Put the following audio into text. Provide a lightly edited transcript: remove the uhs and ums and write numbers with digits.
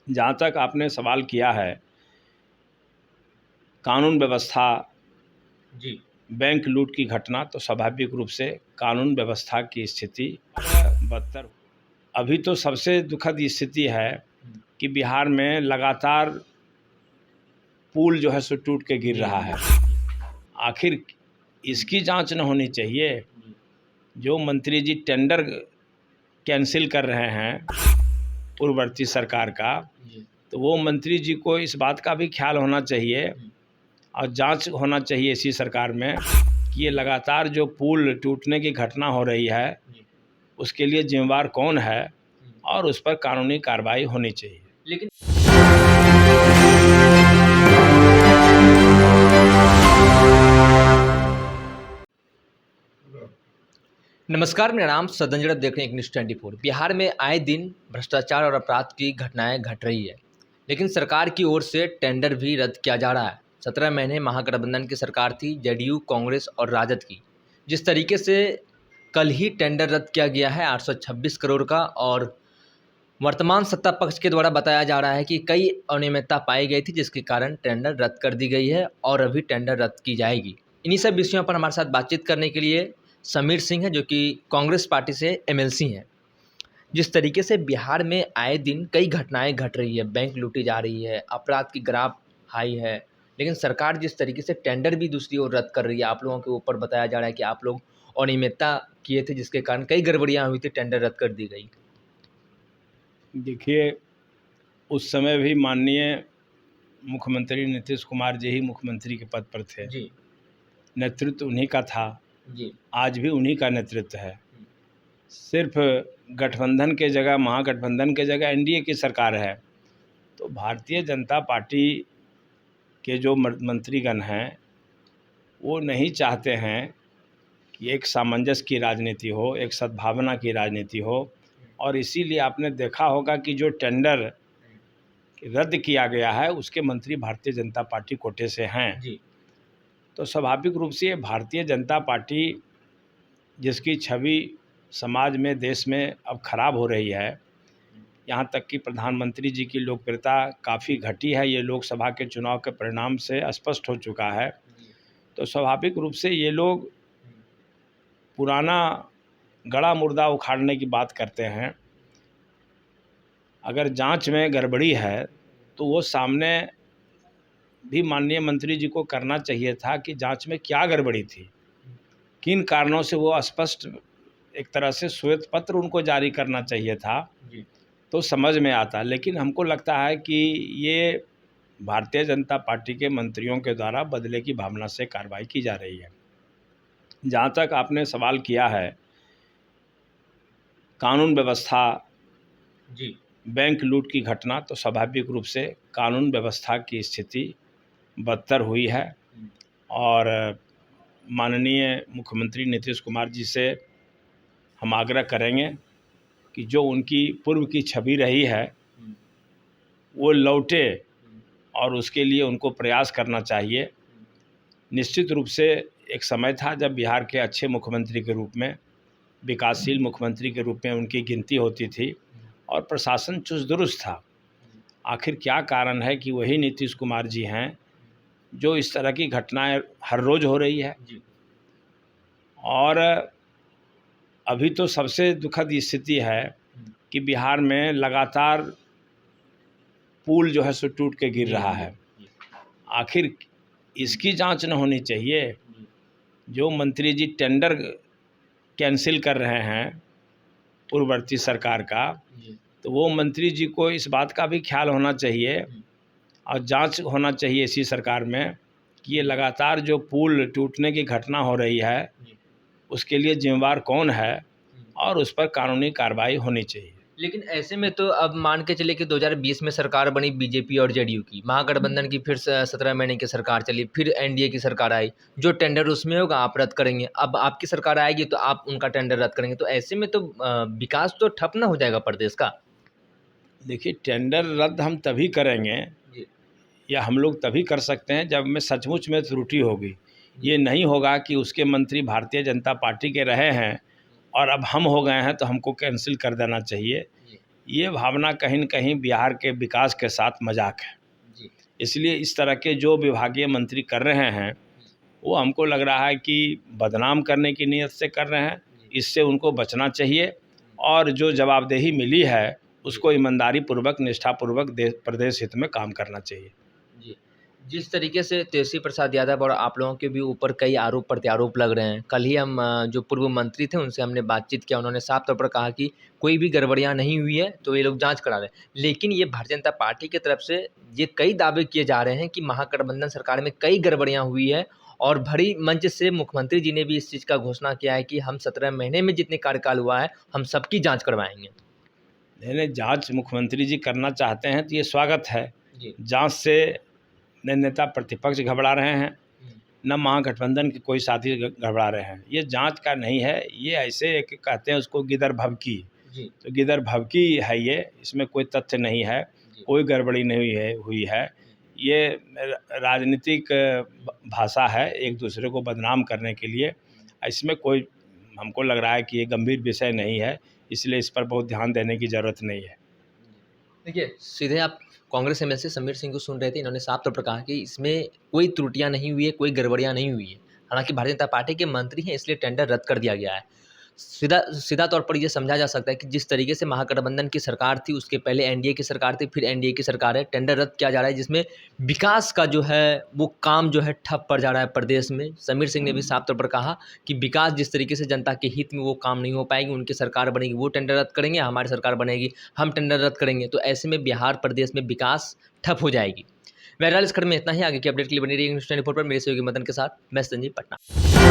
जहाँ तक आपने सवाल किया है, कानून व्यवस्था, जी। बैंक लूट की घटना, तो स्वाभाविक रूप से कानून व्यवस्था की स्थिति बदतर। अभी तो सबसे दुखद स्थिति है कि बिहार में लगातार पुल जो है सो टूट के गिर रहा है। आखिर इसकी जांच न होनी चाहिए? जो मंत्री जी टेंडर कैंसिल कर रहे हैं पूर्ववर्ती सरकार का, तो वो मंत्री जी को इस बात का भी ख्याल होना चाहिए और जांच होना चाहिए इसी सरकार में कि ये लगातार जो पुल टूटने की घटना हो रही है उसके लिए जिम्मेवार कौन है और उस पर कानूनी कार्रवाई होनी चाहिए। लेकिन नमस्कार, मेरा नाम सदन जड़त, देख रहे हैं एक न्यूज़ 24। बिहार में आए दिन भ्रष्टाचार और अपराध की घटनाएं घट रही है, लेकिन सरकार की ओर से टेंडर भी रद्द किया जा रहा है। 17 महीने महागठबंधन की सरकार थी, जेडीयू, कांग्रेस और राजद की। जिस तरीके से कल ही टेंडर रद्द किया गया है 826 करोड़ का, और वर्तमान सत्ता पक्ष के द्वारा बताया जा रहा है कि कई अनियमितता पाई गई थी, जिसके कारण टेंडर रद्द कर दी गई है और अभी टेंडर रद्द की जाएगी। इन्हीं सब विषयों पर हमारे साथ बातचीत करने के लिए समीर सिंह हैं, जो कि कांग्रेस पार्टी से एमएलसी हैं। जिस तरीके से बिहार में आए दिन कई घटनाएं घट रही है, बैंक लूटी जा रही है, अपराध की ग्राफ हाई है, लेकिन सरकार जिस तरीके से टेंडर भी दूसरी ओर रद्द कर रही है, आप लोगों के ऊपर बताया जा रहा है कि आप लोग अनियमितता किए थे, जिसके कारण कई गड़बड़ियां हुई थी, टेंडर रद्द कर दी गई। देखिए, उस समय भी माननीय मुख्यमंत्री नीतीश कुमार जी ही मुख्यमंत्री के पद पर थे। जी। नेतृत्व उन्हीं का था, जी। आज भी उन्हीं का नेतृत्व है। सिर्फ गठबंधन के जगह, महागठबंधन के जगह एनडीए की सरकार है। तो भारतीय जनता पार्टी के जो मंत्रीगण हैं वो नहीं चाहते हैं कि एक सामंजस्य की राजनीति हो, एक सद्भावना की राजनीति हो, और इसीलिए आपने देखा होगा कि जो टेंडर रद्द किया गया है उसके मंत्री भारतीय जनता पार्टी कोटे से हैं। जी। तो स्वाभाविक रूप से भारतीय जनता पार्टी, जिसकी छवि समाज में, देश में अब खराब हो रही है, यहाँ तक कि प्रधानमंत्री जी की लोकप्रियता काफ़ी घटी है, ये लोकसभा के चुनाव के परिणाम से स्पष्ट हो चुका है। तो स्वाभाविक रूप से ये लोग पुराना गड़ा मुर्दा उखाड़ने की बात करते हैं। अगर जांच में गड़बड़ी है तो वो सामने भी माननीय मंत्री जी को करना चाहिए था कि जांच में क्या गड़बड़ी थी, किन कारणों से, वो स्पष्ट एक तरह से श्वेत पत्र उनको जारी करना चाहिए था, तो समझ में आता। लेकिन हमको लगता है कि ये भारतीय जनता पार्टी के मंत्रियों के द्वारा बदले की भावना से कार्रवाई की जा रही है। जहाँ तक आपने सवाल किया है कानून व्यवस्था, जी। बैंक लूट की घटना, तो स्वाभाविक रूप से कानून व्यवस्था की स्थिति बदतर हुई है और माननीय मुख्यमंत्री नीतीश कुमार जी से हम आग्रह करेंगे कि जो उनकी पूर्व की छवि रही है वो लौटे और उसके लिए उनको प्रयास करना चाहिए। निश्चित रूप से एक समय था जब बिहार के अच्छे मुख्यमंत्री के रूप में, विकासशील मुख्यमंत्री के रूप में उनकी गिनती होती थी और प्रशासन चुस्त दुरुस्त था। आखिर क्या कारण है कि वही नीतीश कुमार जी हैं जो इस तरह की घटनाएं हर रोज़ हो रही है? और अभी तो सबसे दुखद स्थिति है कि बिहार में लगातार पुल जो है सो टूट के गिर रहा है। आखिर इसकी जांच न होनी चाहिए? जो मंत्री जी टेंडर कैंसिल कर रहे हैं पूर्ववर्ती सरकार का, तो वो मंत्री जी को इस बात का भी ख्याल होना चाहिए और जांच होना चाहिए इसी सरकार में कि ये लगातार जो पुल टूटने की घटना हो रही है उसके लिए जिम्मेवार कौन है और उस पर कानूनी कार्रवाई होनी चाहिए। लेकिन ऐसे में तो अब मान के चले कि 2020 में सरकार बनी बीजेपी और जेडीयू की, महागठबंधन की फिर 17 महीने की सरकार चली, फिर एनडीए की सरकार आई। जो टेंडर उसमें होगा आप रद्द करेंगे, अब आपकी सरकार आएगी तो आप उनका टेंडर रद्द करेंगे। तो ऐसे में तो विकास तो ठप ना हो जाएगा प्रदेश का। देखिए, टेंडर रद्द हम तभी करेंगे या हम लोग तभी कर सकते हैं जब में सचमुच में त्रुटि होगी। ये नहीं होगा कि उसके मंत्री भारतीय जनता पार्टी के रहे हैं और अब हम हो गए हैं तो हमको कैंसिल कर देना चाहिए। ये भावना कहीं न कहीं बिहार के विकास के साथ मजाक है। जी। इसलिए इस तरह के जो विभागीय मंत्री कर रहे हैं वो हमको लग रहा है कि बदनाम करने की नीयत से कर रहे हैं। इससे उनको बचना चाहिए और जो जवाबदेही मिली है उसको ईमानदारी पूर्वक, निष्ठापूर्वक प्रदेश हित में काम करना चाहिए। जी। जिस तरीके से तेजस्वी प्रसाद यादव और आप लोगों के भी ऊपर कई आरोप प्रत्यारोप लग रहे हैं, कल ही हम जो पूर्व मंत्री थे उनसे हमने बातचीत किया, उन्होंने साफ तौर पर कहा कि कोई भी गड़बड़ियां नहीं हुई है तो ये लोग जांच करा रहे हैं। लेकिन ये भारतीय जनता पार्टी की तरफ से ये कई दावे किए जा रहे हैं कि महागठबंधन सरकार में कई गड़बड़ियां हुई है और भरी मंच से मुख्यमंत्री जी ने भी इस चीज़ का घोषणा किया है कि हम 17 महीने में जितने कार्यकाल हुआ है हम सबकी जाँच करवाएंगे। नहीं, जांच मुख्यमंत्री जी करना चाहते हैं तो ये स्वागत है। जी। जांच से न नेता प्रतिपक्ष घबरा रहे हैं, न महागठबंधन के कोई साथी घबरा रहे हैं। ये जांच का नहीं है, ये ऐसे एक कहते हैं उसको गिदर भभकी। जी। तो गिदर भभकी है ये, इसमें कोई तथ्य नहीं है, कोई गड़बड़ी नहीं हुई है। ये राजनीतिक भाषा है एक दूसरे को बदनाम करने के लिए। इसमें कोई, हमको लग रहा है कि ये गंभीर विषय नहीं है, इसलिए इस पर बहुत ध्यान देने की ज़रूरत नहीं है। देखिए, सीधे आप कांग्रेस एमएलसी समीर सिंह को सुन रहे थे, इन्होंने साफ तौर पर कहा कि इसमें कोई त्रुटियां नहीं हुई है, कोई गड़बड़ियां नहीं हुई है। हालांकि भारतीय जनता पार्टी के मंत्री हैं इसलिए टेंडर रद्द कर दिया गया है। सीधा सीधा तौर पर यह समझा जा सकता है कि जिस तरीके से महागठबंधन की सरकार थी, उसके पहले एनडीए की सरकार थी, फिर एनडीए की सरकार है, टेंडर रद्द किया जा रहा है जिसमें विकास का जो है वो काम जो है ठप पड़ जा रहा है प्रदेश में। समीर सिंह ने भी साफ तौर पर कहा कि विकास जिस तरीके से जनता के हित में वो काम नहीं हो पाएगी, उनकी सरकार बनेगी वो टेंडर रद्द करेंगे, हमारी सरकार बनेगी हम टेंडर रद्द करेंगे, तो ऐसे में बिहार प्रदेश में विकास ठप हो जाएगी। बहरहाल इस खबर में इतना ही। आगे की अपडेट के लिए बनी रही न्यूज़ 24 पर मेरे सहयोगी मदन के साथ मैं संजीव पटना।